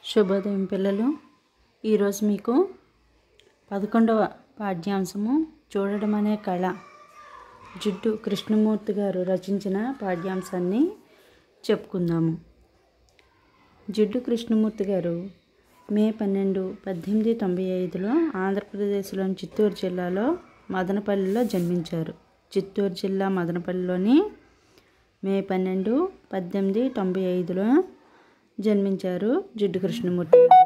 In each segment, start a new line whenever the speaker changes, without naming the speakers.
శుభోదయం పిల్లలు. ఈరోజు మీకు 11వ పాఠ్యాంశము చూడడం అనే కళ జిడ్డు కృష్ణమూర్తి గారు రచించిన పాఠ్యాంశాన్ని చెప్పుకుందాము. జిడ్డు కృష్ణమూర్తి గారు మే 12, 1895లో ఆంధ్రప్రదేశ్లోని చిత్తూరు జిల్లాలో మదనపల్లిలో జన్మించారు. చిత్తూరు జిల్లా మదనపల్లిలోని మే 12, 1895లో జన్మించారు జిడ్డు కృష్ణమూర్తి గారు.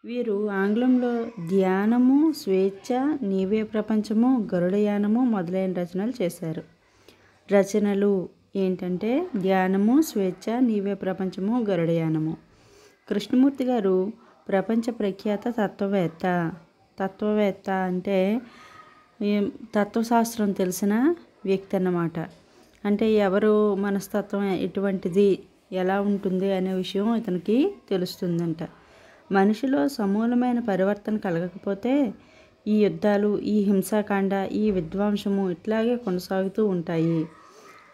వీరు ఆంగ్లంలో ధ్యానము, స్వేచ్ఛ, నీవే ప్రపంచము, గరుడయానము మొదలైన రచనలు చేశారు. రచనలు ఏంటంటే ధ్యానము, స్వేచ్ఛ, నీవే ప్రపంచము, గరుడయానము. కృష్ణమూర్తి గారు ప్రపంచ ప్రఖ్యాత తత్వవేత్త అంటే తత్వశాస్త్రం తెలిసిన వ్యక్తి అన్నమాట. అంటే ఎవరు మనస్తత్వం ఎటువంటిది, ఎలా ఉంటుంది అనే విషయం ఇతనికి తెలుస్తుందంట. మనిషిలో సమూలమైన పరివర్తన కలగకపోతే ఈ యుద్ధాలు, ఈ హింసాకాండ, ఈ విధ్వంసము ఇట్లాగే కొనసాగుతూ ఉంటాయి.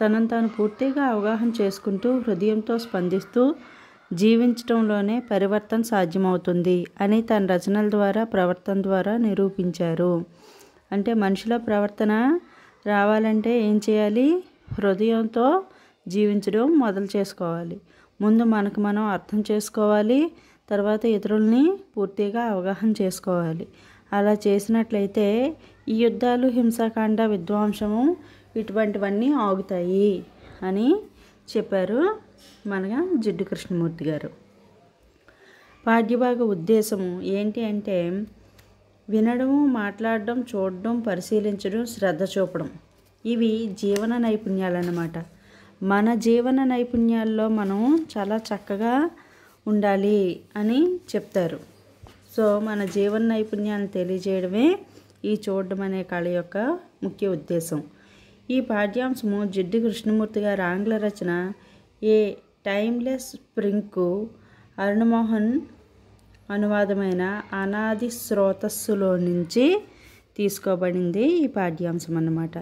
తనను తాను పూర్తిగా అవగాహన చేసుకుంటూ హృదయంతో స్పందిస్తూ జీవించడంలోనే పరివర్తన సాధ్యమవుతుంది అని తన రచనల ద్వారా, ప్రవర్తన ద్వారా నిరూపించారు. అంటే మనిషిలో ప్రవర్తన రావాలంటే ఏం చేయాలి? హృదయంతో జీవించడం మొదలు చేసుకోవాలి. ముందు మనకు మనం అర్థం చేసుకోవాలి, తర్వాత ఇతరుల్ని పూర్తిగా అవగాహన చేసుకోవాలి. అలా చేసినట్లయితే ఈ యుద్ధాలు, హింసాకాండ, విధ్వంసము ఇటువంటివన్నీ ఆగుతాయి అని చెప్పారు మన జిడ్డు కృష్ణమూర్తి గారు. పాఠ్యభాగ ఉద్దేశము ఏంటి అంటే వినడం, మాట్లాడడం, చూడడం, పరిశీలించడం, శ్రద్ధ చూపడం ఇవి జీవన నైపుణ్యాలు అన్నమాట. మన జీవన నైపుణ్యాల్లో మనం చాలా చక్కగా ఉండాలి అని చెప్తారు. సో మన జీవన నైపుణ్యాలను తెలియజేయడమే ఈ చూడడం అనే కళ యొక్క ముఖ్య ఉద్దేశం. ఈ పాఠ్యాంశము జిడ్డు కృష్ణమూర్తి గారి ఆంగ్ల రచన ఏ టైమ్లెస్ స్ప్రింగ్కు అరుణమోహన్ అనువాదమైన అనాది స్రోతస్సులో నుంచి తీసుకోబడింది ఈ పాఠ్యాంశం అన్నమాట.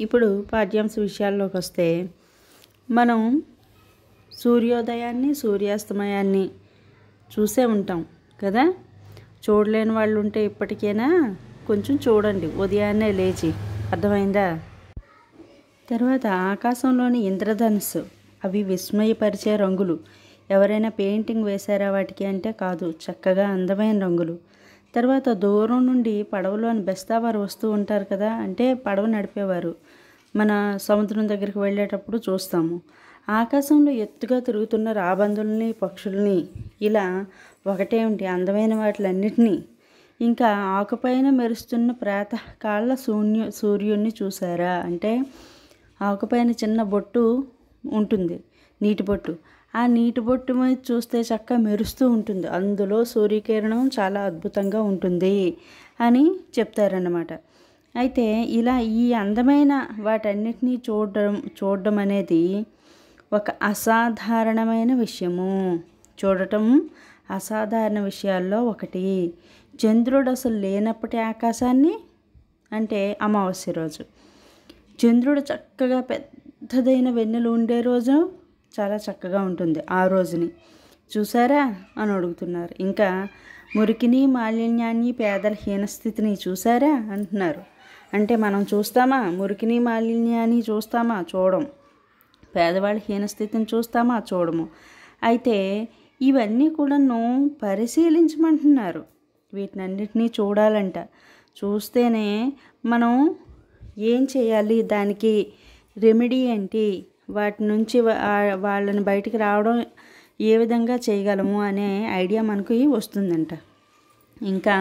ఇప్పుడు పాఠ్యాంశ విషయాల్లోకి వస్తే మనం సూర్యోదయాన్ని, సూర్యాస్తమయాన్ని చూసే ఉంటాం కదా. చూడలేని వాళ్ళు ఉంటే ఇప్పటికైనా కొంచెం చూడండి ఉదయాన్నే లేచి, అర్థమైందా? తర్వాత ఆకాశంలోని ఇంద్రధనుస్సు, అవి విస్మయపరిచే రంగులు. ఎవరైనా పెయింటింగ్ వేశారా వాటికి అంటే కాదు, చక్కగా అందమైన రంగులు. తర్వాత దూరం నుండి పడవలోని బెస్తావారు వస్తూ ఉంటారు కదా, అంటే పడవ నడిపేవారు. మన సముద్రం దగ్గరికి వెళ్ళేటప్పుడు చూస్తాము. ఆకాశంలో ఎత్తుగా తిరుగుతున్న రాబందుల్ని, పక్షుల్ని, ఇలా ఒకటేమిటి అందమైన వాటిలన్నిటినీ, ఇంకా ఆకుపైన మెరుస్తున్న ప్రాతకాల సూర్యుడిని చూసారా అంటే ఆకుపైన చిన్న బొట్టు ఉంటుంది, నీటి బొట్టు. ఆ నీటి బొట్టు మీద చూస్తే చక్కగా మెరుస్తూ ఉంటుంది, అందులో సూర్యకిరణం చాలా అద్భుతంగా ఉంటుంది అని చెప్తారన్నమాట. అయితే ఇలా ఈ అందమైన వాటన్నిటినీ చూడడం అనేది ఒక అసాధారణమైన విషయము. చూడటం అసాధారణ విషయాల్లో ఒకటి. చంద్రుడు అసలు లేనప్పటి ఆకాశాన్ని, అంటే అమావాస్య రోజు చంద్రుడు చక్కగా పెద్దదైన వెన్నెలు ఉండే రోజు చాలా చక్కగా ఉంటుంది. ఆ రోజుని చూసారా అని అడుగుతున్నారు. ఇంకా మురికిని, మాలిన్యాన్ని, పేదల హీనస్థితిని చూసారా అంటున్నారు. అంటే మనం చూస్తామా? మురికిని, మాలిన్యాన్ని చూస్తామా? చూడం. పేదవాళ్ళ హీనస్థితిని చూస్తామా? చూడము. అయితే ఇవన్నీ కూడాను పరిశీలించమంటున్నారు. వీటినన్నిటినీ చూడాలంట. చూస్తేనే మనం ఏం చేయాలి, దానికి రెమెడీ ఏంటి, వాటి నుంచి వాళ్ళని బయటికి రావడం ఏ విధంగా చేయగలము అనే ఐడియా మనకి వస్తుందంట. ఇంకా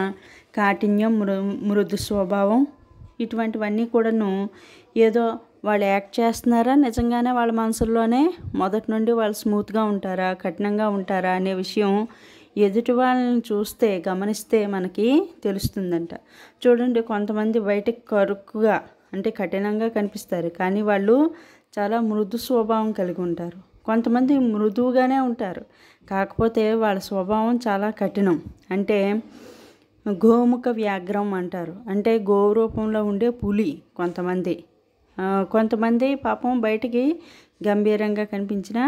కాఠిన్యం, మృదు స్వభావం ఇటువంటివన్నీ కూడాను ఏదో వాళ్ళు యాక్ట్ చేస్తున్నారా, నిజంగానే వాళ్ళ మనసుల్లోనే మొదటి నుండి వాళ్ళు స్మూత్గా ఉంటారా, కఠినంగా ఉంటారా అనే విషయం ఎదుటి వాళ్ళని చూస్తే, గమనిస్తే మనకి తెలుస్తుందంట. చూడండి, కొంతమంది బయటకు కరుకుగా అంటే కఠినంగా కనిపిస్తారు, కానీ వాళ్ళు చాలా మృదు స్వభావం కలిగి ఉంటారు. కొంతమంది మృదువుగానే ఉంటారు, కాకపోతే వాళ్ళ స్వభావం చాలా కఠినం. అంటే గోముఖ వ్యాఘ్రం అంటారు, అంటే గోవు రూపంలో ఉండే పులి. కొంతమంది పాపం బయటికి గంభీరంగా కనిపించినా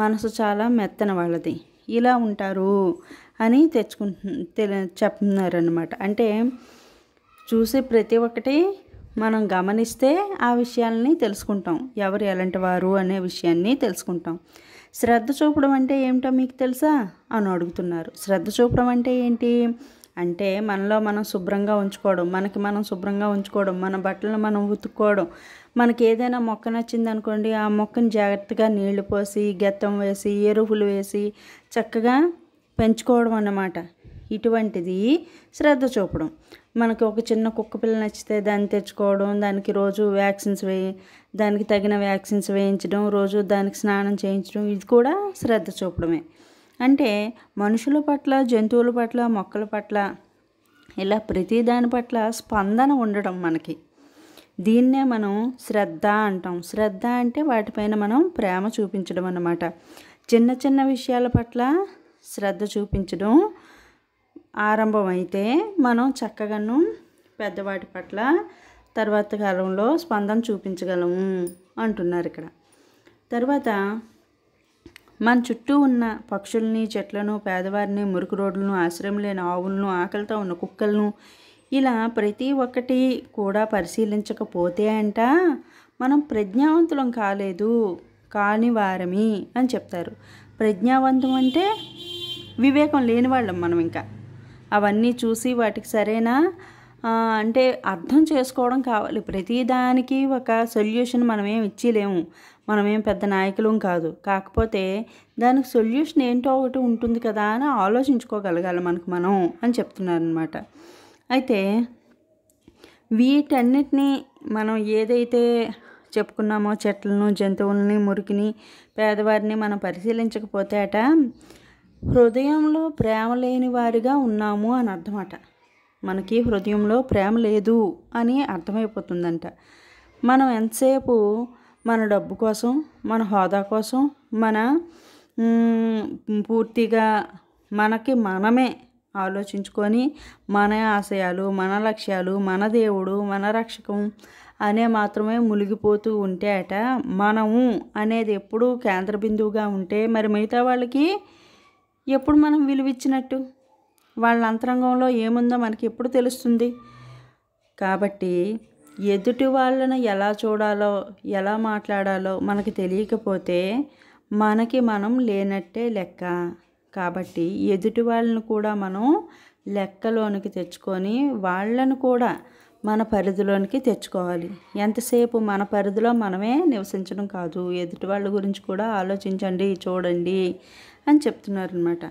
మనసు చాలా మెత్తన వాళ్ళది. ఇలా ఉంటారు అని చెప్తున్నారన్నమాట. అంటే చూసి ప్రతి ఒక్కటి మనం గమనిస్తే ఆ విషయాల్ని తెలుసుకుంటాం, ఎవరు ఎలాంటి వారు అనే విషయాన్ని తెలుసుకుంటాం. శ్రద్ధ చూపడం అంటే ఏమిటో మీకు తెలుసా అని అడుగుతున్నారు. శ్రద్ధ చూపడం అంటే ఏంటి అంటే మనలో మనం శుభ్రంగా ఉంచుకోవడం, మనకి మనం శుభ్రంగా ఉంచుకోవడం, మన బట్టలను మనం ఉతుక్కోవడం. మనకి ఏదైనా మొక్క నచ్చింది అనుకోండి, ఆ మొక్కని జాగ్రత్తగా నీళ్లు పోసి, గెత్తం వేసి, ఎరువులు వేసి చక్కగా పెంచుకోవడం అన్నమాట. ఇటువంటిది శ్రద్ధ చూపడం. మనకి ఒక చిన్న కుక్క పిల్ల నచ్చితే దాన్ని తెచ్చుకోవడం, దానికి రోజు దానికి తగిన వ్యాక్సిన్స్ వేయించడం, రోజు దానికి స్నానం చేయించడం, ఇది కూడా శ్రద్ధ చూపడమే. అంటే మనుషుల పట్ల, జంతువుల పట్ల, మొక్కల పట్ల ఇలా ప్రతి దాని పట్ల స్పందన ఉండడం మనకి. దీన్నే మనం శ్రద్ధ అంటాం. శ్రద్ధ అంటే వాటిపైన మనం ప్రేమ చూపించడం అన్నమాట. చిన్న చిన్న విషయాల పట్ల శ్రద్ధ చూపించడం ఆరంభమైతే మనం చక్కగాను పెద్దవాటి పట్ల తర్వాత కాలంలో స్పందన చూపించగలము అంటున్నారు ఇక్కడ. తర్వాత మన చుట్టూ ఉన్న పక్షుల్ని, చెట్లను, పేదవారిని, మురికి రోడ్లను, ఆశ్రయం లేని ఆవులను, ఆకలితో ఉన్న కుక్కలను ఇలా ప్రతి ఒక్కటి కూడా పరిశీలించకపోతే అంట మనం ప్రజ్ఞావంతులం కాని వారమి అని చెప్తారు. ప్రజ్ఞావంతం అంటే వివేకం లేని వాళ్ళం మనం. ఇంకా అవన్నీ చూసి వాటికి సరైన అంటే అర్థం చేసుకోవడం కావాలి. ప్రతిదానికి ఒక సొల్యూషన్ మనమేం ఇచ్చేలేము, మనమేం పెద్ద నాయకులం కాదు. కాకపోతే దానికి సొల్యూషన్ ఏంటో ఒకటి ఉంటుంది కదా అని ఆలోచించుకోగలగాలి మనకు మనం అని చెప్తున్నారనమాట. అయితే వీటన్నిటినీ మనం ఏదైతే చెప్పుకున్నామో, చెట్లను, జంతువులని, మురికిని, పేదవారిని మనం పరిశీలించకపోతే హృదయంలో ప్రేమ లేని వారిగా ఉన్నాము అని అర్థమట. మనకి హృదయంలో ప్రేమ లేదు అని అర్థమైపోతుందంట. మనం ఎంతసేపు మన డబ్బు కోసం, మన హోదా కోసం, పూర్తిగా మనకి మనమే ఆలోచించుకొని మన ఆశయాలు, మన లక్ష్యాలు, మన దేవుడు, మన రక్షకం అనే మాత్రమే మునిగిపోతూ ఉంటే మనము అనేది ఎప్పుడూ కేంద్ర బిందువుగా ఉంటే మరి మిగతా వాళ్ళకి ఎప్పుడు మనం విలువిచ్చినట్టు? వాళ్ళ అంతరంగంలో ఏముందో మనకి ఎప్పుడు తెలుస్తుంది? కాబట్టి ఎదుటి వాళ్ళను ఎలా చూడాలో, ఎలా మాట్లాడాలో మనకి తెలియకపోతే మనకి మనం లేనట్టే లెక్క. కాబట్టి ఎదుటి వాళ్ళను కూడా మనం లెక్కలోనికి తెచ్చుకొని వాళ్ళను కూడా మన పరిధిలోనికి తెచ్చుకోవాలి. ఎంతసేపు మన పరిధిలో మనమే నివసించడం కాదు, ఎదుటి వాళ్ళ గురించి కూడా ఆలోచించండి, చూడండి అని చెప్తున్నారనమాట.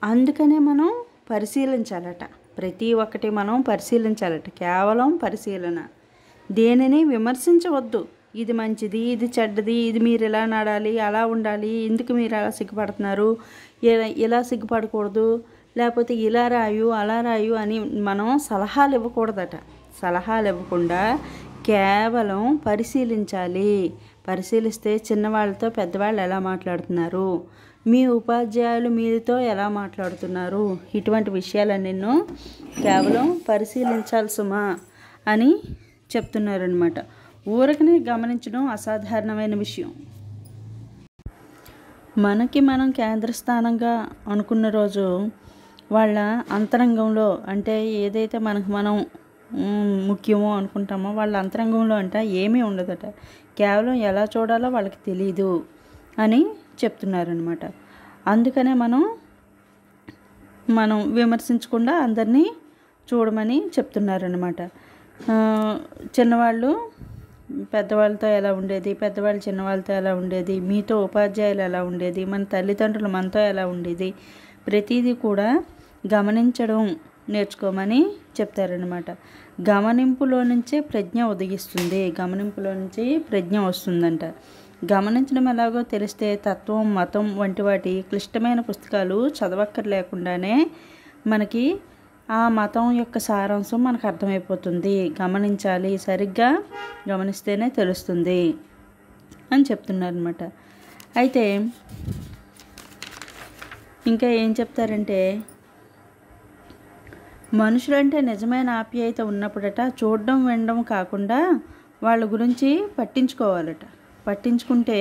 అందుకనే మనం పరిశీలించాలట. ప్రతి ఒక్కటి మనం పరిశీలించాలట. కేవలం పరిశీలన. దేనిని విమర్శించవద్దు. ఇది మంచిది, ఇది చెడ్డది, ఇది మీరు ఇలా నడాలి, అలా ఉండాలి, ఎందుకు మీరు అలా సిగ్గుపడుతున్నారు, ఇలా సిగ్గుపడకూడదు, లేకపోతే ఇలా రాయు, అలా రాయు అని మనం సలహాలు ఇవ్వకూడదట. సలహాలు ఇవ్వకుండా కేవలం పరిశీలించాలి. పరిశీలిస్తే చిన్నవాళ్ళతో పెద్దవాళ్ళు ఎలా మాట్లాడుతున్నారు, మీ ఉపాధ్యాయులు మీతో ఎలా మాట్లాడుతున్నారు, ఇటువంటి విషయాలన్నీ కేవలం పరిశీలించాలి సుమా అని చెప్తున్నారనమాట. ఊరకనే గమనించడం అసాధారణమైన విషయం. మనకి మనం కేంద్రస్థానంగా అనుకున్న రోజు వాళ్ళ అంతరంగంలో అంటే ఏదైతే మనకు మనం ముఖ్యమో అనుకుంటామో వాళ్ళ అంతరంగంలో ఏమీ ఉండదట. కేవలం ఎలా చూడాలో వాళ్ళకి తెలీదు అని చెప్తున్నారనమాట. అందుకనే మనం విమర్శించకుండా అందరినీ చూడమని చెప్తున్నారనమాట. చిన్నవాళ్ళు పెద్దవాళ్ళతో ఎలా ఉండేది, పెద్దవాళ్ళు చిన్నవాళ్ళతో ఎలా ఉండేది, మీతో ఉపాధ్యాయులు ఎలా ఉండేది, మన తల్లిదండ్రులు మనతో ఎలా ఉండేది, ప్రతిదీ కూడా గమనించడం నేర్చుకోమని చెప్తారనమాట. గమనింపులో నుంచే ప్రజ్ఞ ఉదయిస్తుంది, గమనింపులో నుంచి ప్రజ్ఞ వస్తుందంట. గమనించడం ఎలాగో తెలిస్తే తత్వం, మతం వంటి వాటి క్లిష్టమైన పుస్తకాలు చదవక్కర్లేకుండానే మనకి ఆ మతం యొక్క సారాంశం మనకు అర్థమైపోతుంది. గమనించాలి, సరిగ్గా గమనిస్తేనే తెలుస్తుంది అని చెప్తున్నారనమాట. అయితే ఇంకా ఏం చెప్తారంటే మనుషులంటే నిజమైన ఆప్యాయత ఉన్నప్పుడట చూడడం, వినడం కాకుండా వాళ్ళ గురించి పట్టించుకోవాలట. పట్టించుకుంటే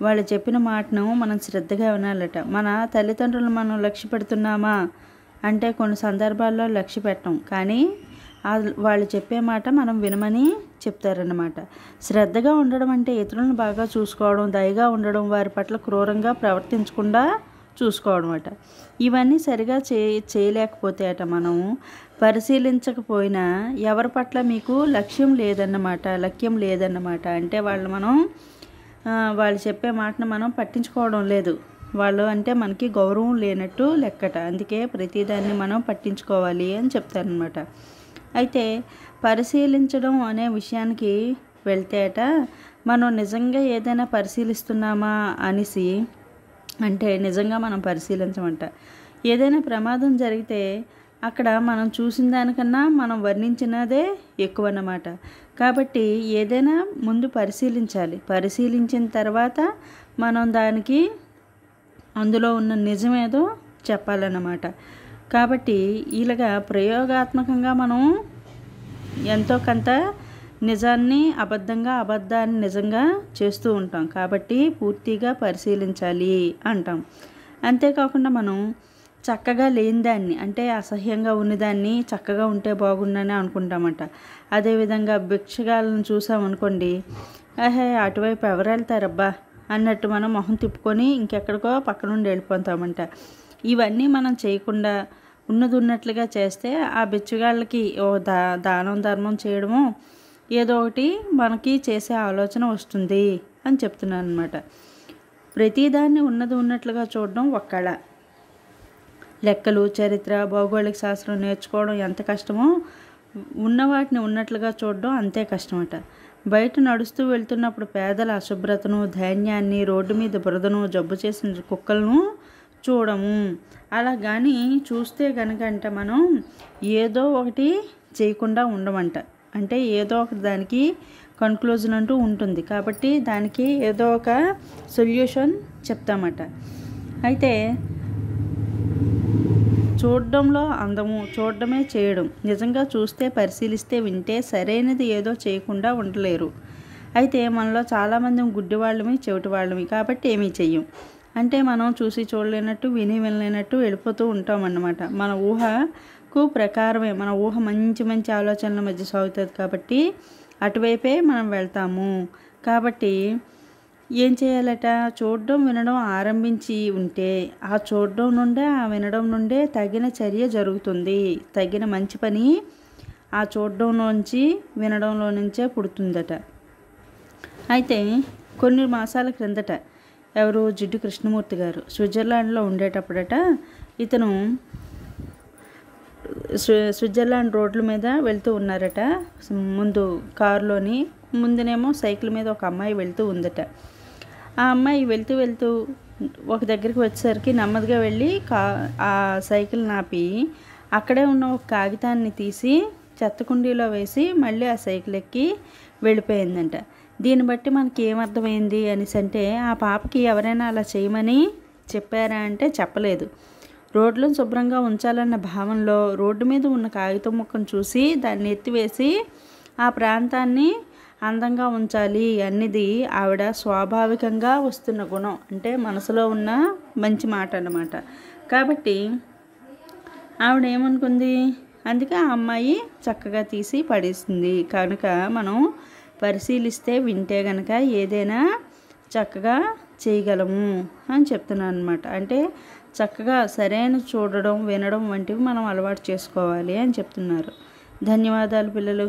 వాళ్ళు చెప్పిన మాటను మనం శ్రద్ధగా వినాలట. మన తల్లిదండ్రులను మనం లక్ష్య పెడుతున్నామా అంటే కొన్ని సందర్భాల్లో లక్ష్య పెట్టం, కానీ వాళ్ళు చెప్పే మాట మనం వినమని చెప్తారన్నమాట. శ్రద్ధగా ఉండడం అంటే ఇతరులను బాగా చూసుకోవడం, దయగా ఉండడం, వారి పట్ల క్రూరంగా ప్రవర్తించకుండా చూసుకోవడం అట. ఇవన్నీ సరిగా చేయలేకపోతే అట మనం పరిశీలించకపోయినా ఎవరి పట్ల మీకు లక్ష్యం లేదన్నమాట. అంటే వాళ్ళు చెప్పే మాటను మనం పట్టించుకోవడం లేదు, వాళ్ళు అంటే మనకి గౌరవం లేనట్టు లెక్కట. అందుకే ప్రతిదాన్ని మనం పట్టించుకోవాలి అని చెప్తారనమాట. అయితే పరిశీలించడం అనే విషయానికి వెళ్తే అట, మనం నిజంగా ఏదైనా పరిశీలిస్తున్నామా అనేసి అంటే నిజంగా మనం పరిశీలించమంట. ఏదైనా ప్రమాదం జరిగితే అక్కడ మనం చూసిన దానికన్నా మనం వర్ణించినదే ఎక్కువ అన్నమాట. కాబట్టి ఏదైనా ముందు పరిశీలించాలి. పరిశీలించిన తర్వాత మనం దానికి అందులో ఉన్న నిజమేదో చెప్పాలన్నమాట. కాబట్టి ఇలాగా ప్రయోగాత్మకంగా మనం ఎంతో కొంత నిజాన్ని అబద్ధాన్ని నిజంగా చేస్తూ ఉంటాం. కాబట్టి పూర్తిగా పరిశీలించాలి అంటాం. అంతేకాకుండా మనం చక్కగా లేని దాన్ని అంటే అసహ్యంగా ఉన్నదాన్ని చక్కగా ఉంటే బాగుండని అనుకుంటామంట. అదేవిధంగా భిక్షగాలను చూసామనుకోండి, అటువైపు ఎవరు వెళ్తారబ్బా అన్నట్టు మనం మొహం తిప్పుకొని ఇంకెక్కడికో పక్క నుండి వెళ్ళిపోతామంట. ఇవన్నీ మనం చేయకుండా ఉన్నది ఉన్నట్లుగా చేస్తే ఆ బిచ్చగాళ్ళకి దానం ధర్మం చేయడము ఏదో ఒకటి మనకి చేసే ఆలోచన వస్తుంది అని చెప్తున్నాను అనమాట. ప్రతిదాన్ని ఉన్నది ఉన్నట్లుగా చూడడం ఒక కళ. లెక్కలు, చరిత్ర, భౌగోళిక శాస్త్రం నేర్చుకోవడం ఎంత కష్టమో ఉన్న వాటిని ఉన్నట్లుగా చూడడం అంతే కష్టమట. బయట నడుస్తూ వెళ్తున్నప్పుడు పేదల అశుభ్రతను, ధాన్యాన్ని, రోడ్డు మీద బురదను, జబ్బు చేసిన కుక్కలను చూడము. అలా కానీ చూస్తే కనుకంట మనం ఏదో ఒకటి చేయకుండా ఉండమంట. అంటే ఏదో ఒకటి దానికి కన్క్లూజన్ అంటూ ఉంటుంది. కాబట్టి దానికి ఏదో ఒక సొల్యూషన్ చెప్తామట. అయితే చూడడంలో అందము, చూడడమే చేయడం. నిజంగా చూస్తే, పరిశీలిస్తే, వింటే సరైనది ఏదో చేయకుండా ఉండలేరు. అయితే మనలో చాలామంది గుడ్డివాళ్ళమి, చెవిటివాళ్ళమి. కాబట్టి ఏమీ చెయ్యం. అంటే మనం చూసి చూడలేనట్టు, విని వినలేనట్టు వెళ్ళిపోతూ ఉంటామన్నమాట. మన ఊహకు ప్రకారమే, మన ఊహ మంచి ఆలోచనల మధ్య సాగుతుంది. కాబట్టి అటువైపే మనం వెళ్తాము. కాబట్టి ఏం చేయాలట, చూడడం వినడం ఆరంభించి ఉంటే ఆ చూడడం నుండే, ఆ వినడం నుండే తగిన చర్య జరుగుతుంది. తగిన మంచి పని ఆ చూడడంలోంచి, వినడంలో నుంచే పుడుతుందట. అయితే కొన్ని మాసాల క్రిందట ఎవరు, జిడ్డు కృష్ణమూర్తి గారు స్విట్జర్లాండ్లో ఉండేటప్పుడట, ఇతను స్విట్జర్లాండ్ రోడ్ల మీద వెళ్తూ ఉన్నారట. ముందు కారులోని, ముందునేమో సైకిల్ మీద ఒక అమ్మాయి వెళ్తూ ఉందట. ఆ అమ్మాయి వెళ్తూ ఒక దగ్గరికి వచ్చేసరికి నెమ్మదిగా వెళ్ళి ఆ సైకిల్ నాపి అక్కడే ఉన్న ఒక కాగితాన్ని తీసి చెత్తకుండీలో వేసి మళ్ళీ ఆ సైకిల్ ఎక్కి వెళ్ళిపోయిందంట. దీన్ని బట్టి మనకి ఏమర్థమైంది అనేసి అంటే, ఆ పాపకి ఎవరైనా అలా చేయమని చెప్పారా అంటే చెప్పలేదు. రోడ్లను శుభ్రంగా ఉంచాలన్న భావనలో రోడ్డు మీద ఉన్న కాగితం ముక్కను చూసి దాన్ని ఎత్తివేసి ఆ ప్రాంతాన్ని అందంగా ఉంచాలి అనేది ఆవిడ స్వాభావికంగా వస్తున్న గుణం. అంటే మనసులో ఉన్న మంచి మాట అన్నమాట. కాబట్టి ఆవిడ ఏమనుకుంది, అందుకే ఆ అమ్మాయి చక్కగా తీసి పడేసింది. కనుక మనం పరిశీలిస్తే, వింటే కనుక ఏదైనా చక్కగా చేయగలము అని చెప్తున్నాను అనమాట. అంటే చక్కగా సరైన చూడడం, వినడం వంటివి మనం అలవాటు చేసుకోవాలి అని చెప్తున్నారు. ధన్యవాదాలు పిల్లలు.